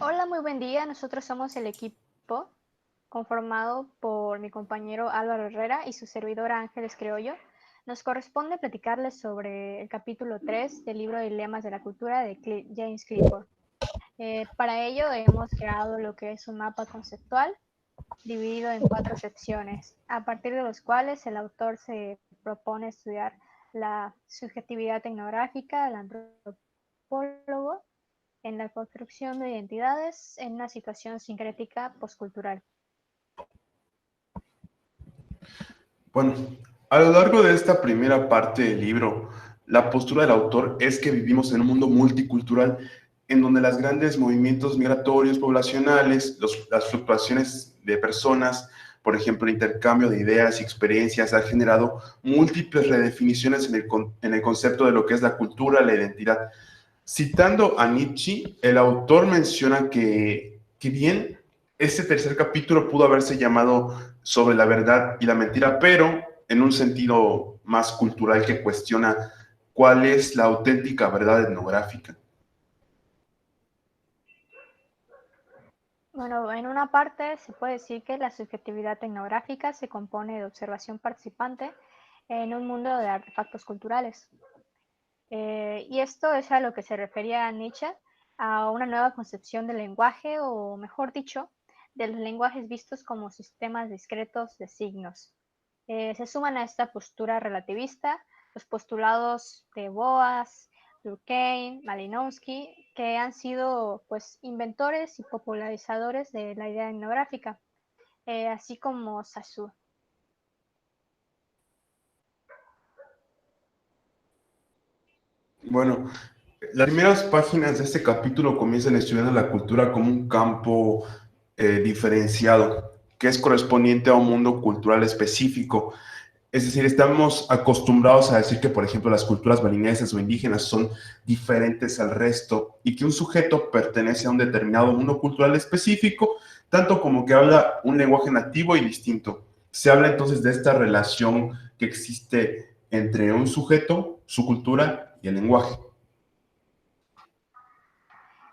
Hola, muy buen día. Nosotros somos el equipo conformado por mi compañero Álvaro Herrera y su servidora Ángeles Criollo. Nos corresponde platicarles sobre el capítulo 3 del libro Dilemas de la Cultura de James Clifford. Para ello hemos creado lo que es un mapa conceptual dividido en 4 secciones, a partir de los cuales el autor se propone estudiar la subjetividad etnográfica, el antropólogo, en la construcción de identidades en una situación sincrética postcultural. Bueno, a lo largo de esta primera parte del libro, la postura del autor es que vivimos en un mundo multicultural en donde los grandes movimientos migratorios poblacionales, las fluctuaciones de personas, por ejemplo, el intercambio de ideas y experiencias ha generado múltiples redefiniciones en el concepto de lo que es la cultura, la identidad. Citando a Nietzsche, el autor menciona que bien este tercer capítulo pudo haberse llamado sobre la verdad y la mentira, pero en un sentido más cultural que cuestiona cuál es la auténtica verdad etnográfica. Bueno, en una parte se puede decir que la subjetividad etnográfica se compone de observación participante en un mundo de artefactos culturales. Y esto es a lo que se refería Nietzsche, a una nueva concepción del lenguaje, o mejor dicho, de los lenguajes vistos como sistemas discretos de signos. Se suman a esta postura relativista los postulados de Boas, Durkheim, Malinowski, que han sido pues inventores y popularizadores de la idea etnográfica, así como Saussure. Bueno, las primeras páginas de este capítulo comienzan estudiando la cultura como un campo diferenciado, que es correspondiente a un mundo cultural específico. Es decir, estamos acostumbrados a decir que, por ejemplo, las culturas balinesas o indígenas son diferentes al resto y que un sujeto pertenece a un determinado mundo cultural específico, tanto como que habla un lenguaje nativo y distinto. Se habla entonces de esta relación que existe entre un sujeto, su cultura y el lenguaje.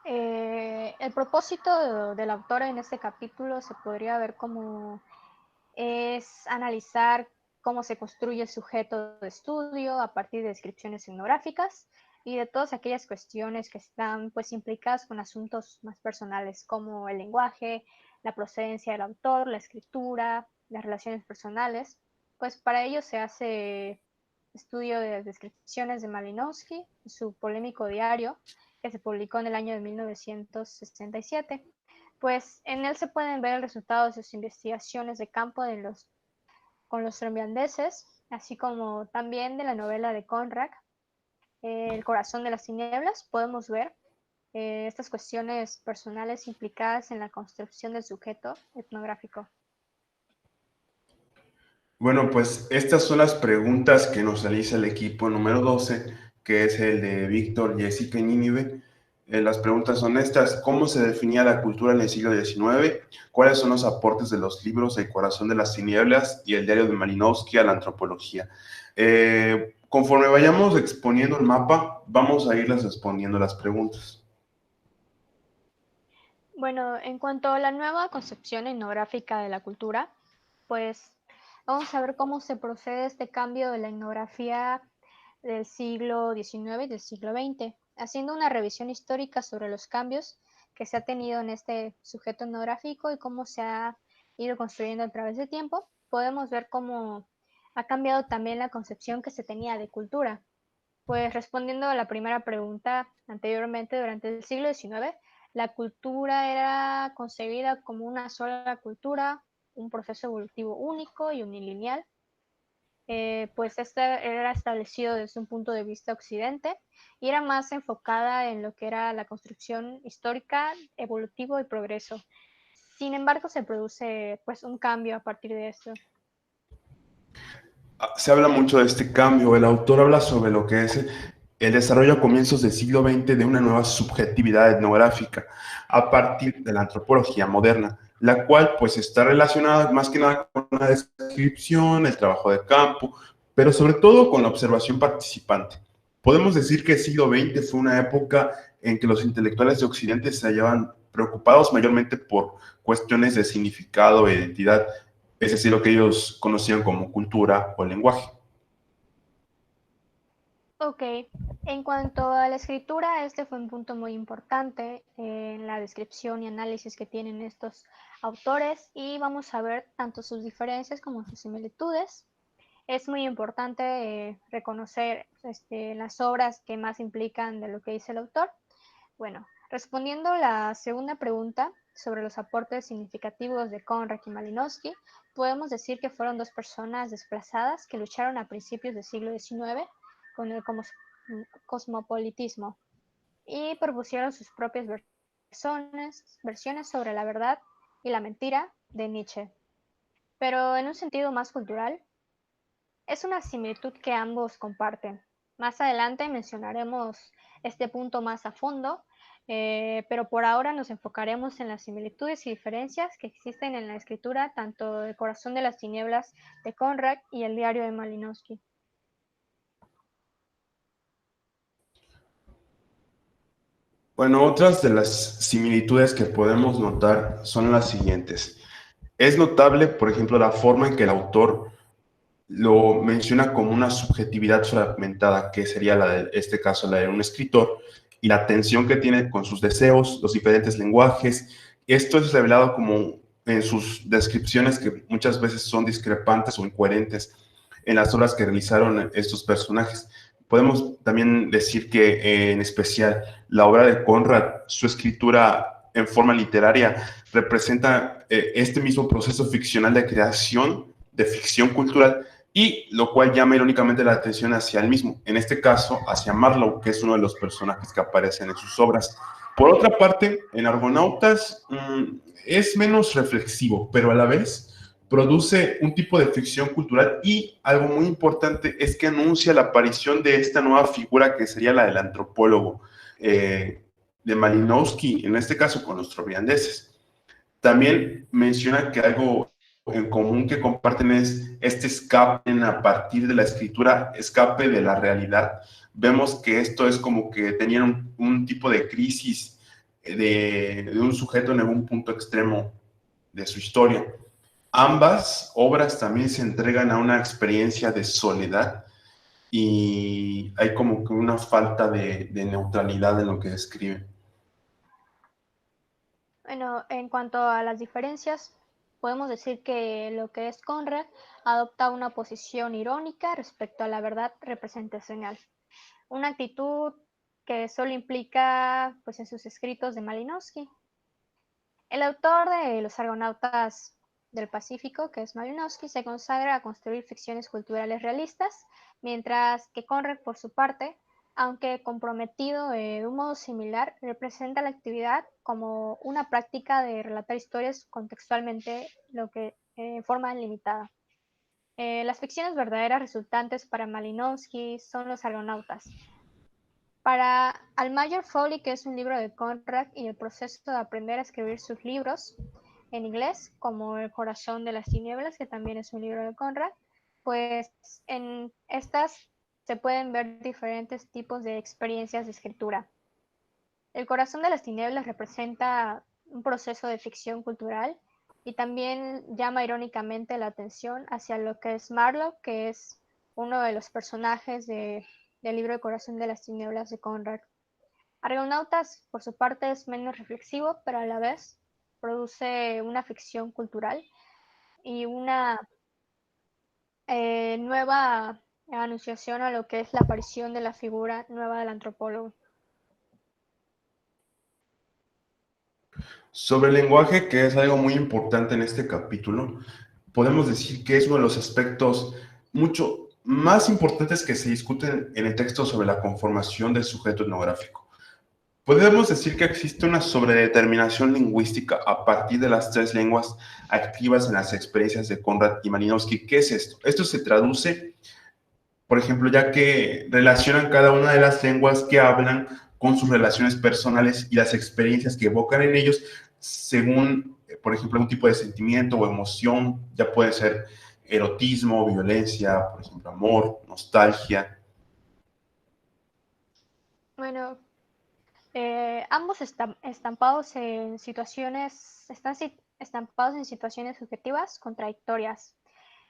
El propósito del autor en este capítulo se podría ver como es analizar cómo se construye el sujeto de estudio a partir de descripciones etnográficas y de todas aquellas cuestiones que están pues implicadas con asuntos más personales como el lenguaje, la procedencia del autor, la escritura, las relaciones personales. Pues para ello se hace estudio de las descripciones de Malinowski, su polémico diario, que se publicó en el año de 1967. Pues en él se pueden ver el resultado de sus investigaciones de campo con los trombiandeses, así como también de la novela de Conrad, El corazón de las tinieblas. Podemos ver estas cuestiones personales implicadas en la construcción del sujeto etnográfico. Bueno, pues estas son las preguntas que nos realiza el equipo número 12, que es el de Víctor, Jessica y Nínive. Las preguntas son estas: ¿cómo se definía la cultura en el siglo XIX? ¿Cuáles son los aportes de los libros El corazón de las tinieblas y el diario de Malinowski a la antropología? Conforme vayamos exponiendo el mapa, vamos a irles respondiendo las preguntas. Bueno, en cuanto a la nueva concepción etnográfica de la cultura, pues vamos a ver cómo se procede este cambio de la etnografía del siglo XIX y del siglo XX, haciendo una revisión histórica sobre los cambios que se ha tenido en este sujeto etnográfico y cómo se ha ido construyendo a través del tiempo. Podemos ver cómo ha cambiado también la concepción que se tenía de cultura. Pues respondiendo a la primera pregunta anteriormente, durante el siglo XIX, la cultura era concebida como una sola cultura, un proceso evolutivo único y unilineal. Pues esta era establecido desde un punto de vista occidente y era más enfocada en lo que era la construcción histórica, evolutivo y progreso. Sin embargo, se produce pues un cambio a partir de esto. Se habla mucho de este cambio. El autor habla sobre lo que es el desarrollo a comienzos del siglo XX de una nueva subjetividad etnográfica a partir de la antropología moderna, la cual pues está relacionada más que nada con la descripción, el trabajo de campo, pero sobre todo con la observación participante. Podemos decir que el siglo XX fue una época en que los intelectuales de Occidente se hallaban preocupados mayormente por cuestiones de significado e identidad, es decir, lo que ellos conocían como cultura o lenguaje. Ok, en cuanto a la escritura, este fue un punto muy importante en la descripción y análisis que tienen estos autores y vamos a ver tanto sus diferencias como sus similitudes. Es muy importante reconocer las obras que más implican de lo que dice el autor. Bueno, respondiendo la segunda pregunta sobre los aportes significativos de Conrad y Malinowski, podemos decir que fueron dos personas desplazadas que lucharon a principios del siglo XIX con el cosmopolitismo y propusieron sus propias versiones sobre la verdad y la mentira de Nietzsche. Pero en un sentido más cultural, es una similitud que ambos comparten. Más adelante mencionaremos este punto más a fondo, pero por ahora nos enfocaremos en las similitudes y diferencias que existen en la escritura tanto del Corazón de las Tinieblas de Conrad y el Diario de Malinowski. Bueno, otras de las similitudes que podemos notar son las siguientes. Es notable, por ejemplo, la forma en que el autor lo menciona como una subjetividad fragmentada, que sería la de este caso, la de un escritor, y la tensión que tiene con sus deseos, los diferentes lenguajes. Esto es revelado como en sus descripciones que muchas veces son discrepantes o incoherentes en las obras que realizaron estos personajes. Podemos también decir que en especial la obra de Conrad, su escritura en forma literaria, representa este mismo proceso ficcional de creación, de ficción cultural, y lo cual llama irónicamente la atención hacia él mismo, en este caso hacia Marlowe, que es uno de los personajes que aparecen en sus obras. Por otra parte, en Argonautas es menos reflexivo, pero a la vez produce un tipo de ficción cultural y algo muy importante es que anuncia la aparición de esta nueva figura que sería la del antropólogo de Malinowski, en este caso con los troviandeses. También menciona que algo en común que comparten es este escape a partir de la escritura, escape de la realidad. Vemos que esto es como que tenían un tipo de crisis de un sujeto en algún punto extremo de su historia. Ambas obras también se entregan a una experiencia de soledad y hay como que una falta de neutralidad en lo que describen. Bueno, en cuanto a las diferencias, podemos decir que lo que es Conrad adopta una posición irónica respecto a la verdad representacional, una actitud que solo implica pues, en sus escritos de Malinowski. El autor de Los Argonautas del Pacífico, que es Malinowski, se consagra a construir ficciones culturales realistas, mientras que Conrad, por su parte, aunque comprometido de un modo similar, representa la actividad como una práctica de relatar historias contextualmente, lo que en forma limitada. Las ficciones verdaderas resultantes para Malinowski son Los Argonautas. Para Almayer Foley, que es un libro de Conrad, y el proceso de aprender a escribir sus libros en inglés, como El Corazón de las Tinieblas, que también es un libro de Conrad, pues en estas se pueden ver diferentes tipos de experiencias de escritura. El Corazón de las Tinieblas representa un proceso de ficción cultural y también llama irónicamente la atención hacia lo que es Marlowe, que es uno de los personajes del libro El Corazón de las Tinieblas de Conrad. Argonautas, por su parte, es menos reflexivo, pero a la vez produce una ficción cultural y una nueva anunciación a lo que es la aparición de la figura nueva del antropólogo. Sobre el lenguaje, que es algo muy importante en este capítulo, podemos decir que es uno de los aspectos mucho más importantes que se discuten en el texto sobre la conformación del sujeto etnográfico. Podemos decir que existe una sobredeterminación lingüística a partir de las tres lenguas activas en las experiencias de Conrad y Malinowski. ¿Qué es esto? Esto se traduce, por ejemplo, ya que relacionan cada una de las lenguas que hablan con sus relaciones personales y las experiencias que evocan en ellos según, por ejemplo, un tipo de sentimiento o emoción, ya puede ser erotismo, violencia, por ejemplo, amor, nostalgia. Bueno, Ambos estampados en situaciones, están estampados en situaciones subjetivas contradictorias.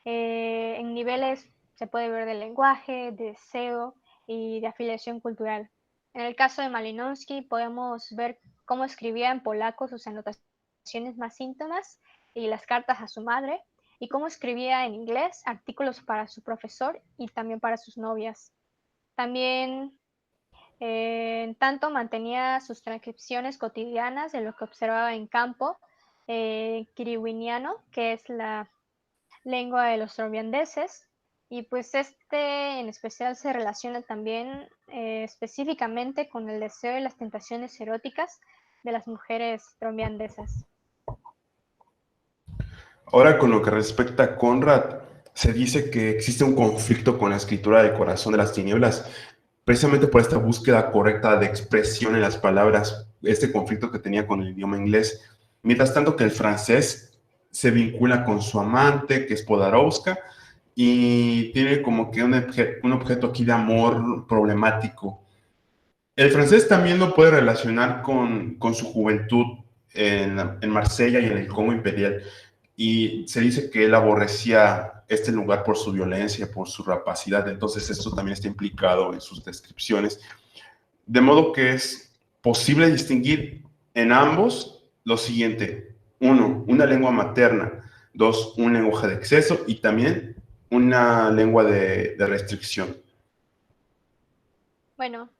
En niveles se puede ver de lenguaje, de deseo y de afiliación cultural. En el caso de Malinowski podemos ver cómo escribía en polaco sus anotaciones más íntimas y las cartas a su madre, y cómo escribía en inglés artículos para su profesor y también para sus novias. También en tanto mantenía sus transcripciones cotidianas de lo que observaba en campo kiriwiniano, que es la lengua de los trombiandeses, y pues este en especial se relaciona también específicamente con el deseo y las tentaciones eróticas de las mujeres trombiandesas. Ahora, con lo que respecta a Conrad, se dice que existe un conflicto con la escritura del corazón de las tinieblas, precisamente por esta búsqueda correcta de expresión en las palabras, este conflicto que tenía con el idioma inglés. Mientras tanto que el francés se vincula con su amante, que es Podorowska, y tiene como que un objeto aquí de amor problemático. El francés también lo puede relacionar con su juventud en Marsella y en el Congo Imperial. Y se dice que él aborrecía este lugar por su violencia, por su rapacidad. Entonces esto también está implicado en sus descripciones. De modo que es posible distinguir en ambos lo siguiente. Uno, una lengua materna. Dos, un lenguaje de exceso y también una lengua de restricción. Bueno,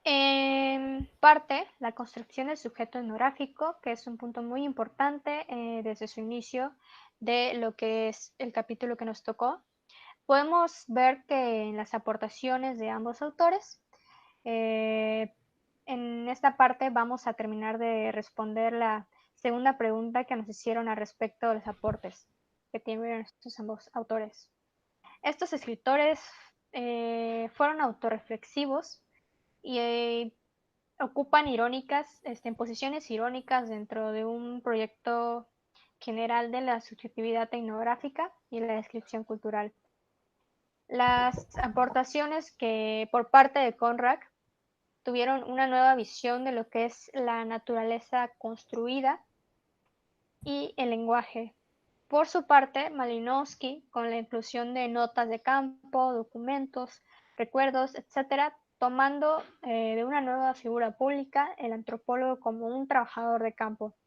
en parte, la construcción del sujeto etnográfico, que es un punto muy importante desde su inicio de lo que es el capítulo que nos tocó, podemos ver que en las aportaciones de ambos autores, eh, en esta parte vamos a terminar de responder la segunda pregunta que nos hicieron al respecto de los aportes que tienen estos ambos autores. Estos escritores fueron autorreflexivos y ocupan irónicas, en posiciones irónicas dentro de un proyecto general de la subjetividad etnográfica y la descripción cultural. Las aportaciones que por parte de Conrad tuvieron una nueva visión de lo que es la naturaleza construida y el lenguaje. Por su parte, Malinowski, con la inclusión de notas de campo, documentos, recuerdos, etc., tomando de una nueva figura pública el antropólogo como un trabajador de campo.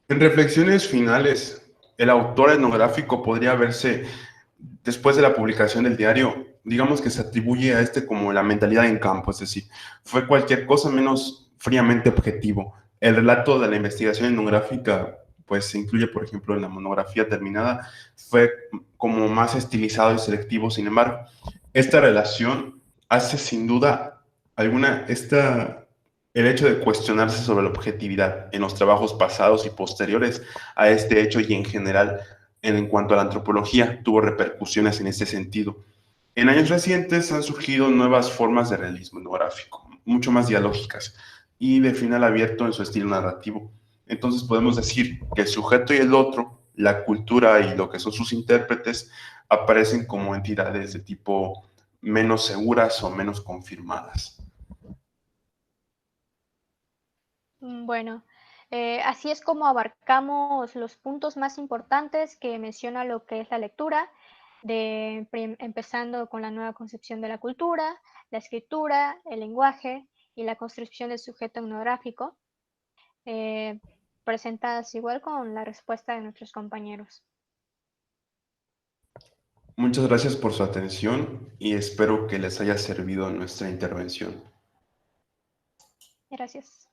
En reflexiones finales, el autor etnográfico podría verse, después de la publicación del diario, digamos que se atribuye a este como la mentalidad en campo, es decir, fue cualquier cosa menos fríamente objetivo. El relato de la investigación etnográfica, pues se incluye, por ejemplo, en la monografía terminada, fue como más estilizado y selectivo. Sin embargo, esta relación hace sin duda alguna el hecho de cuestionarse sobre la objetividad en los trabajos pasados y posteriores a este hecho y en general en cuanto a la antropología tuvo repercusiones en este sentido. En años recientes han surgido nuevas formas de realismo etnográfico, mucho más dialógicas y de final abierto en su estilo narrativo. Entonces podemos decir que el sujeto y el otro, la cultura y lo que son sus intérpretes, aparecen como entidades de tipo menos seguras o menos confirmadas. Bueno, así es como abarcamos los puntos más importantes que menciona lo que es la lectura, empezando con la nueva concepción de la cultura, la escritura, el lenguaje y la construcción del sujeto etnográfico, eh, presentadas igual con la respuesta de nuestros compañeros. Muchas gracias por su atención y espero que les haya servido nuestra intervención. Gracias.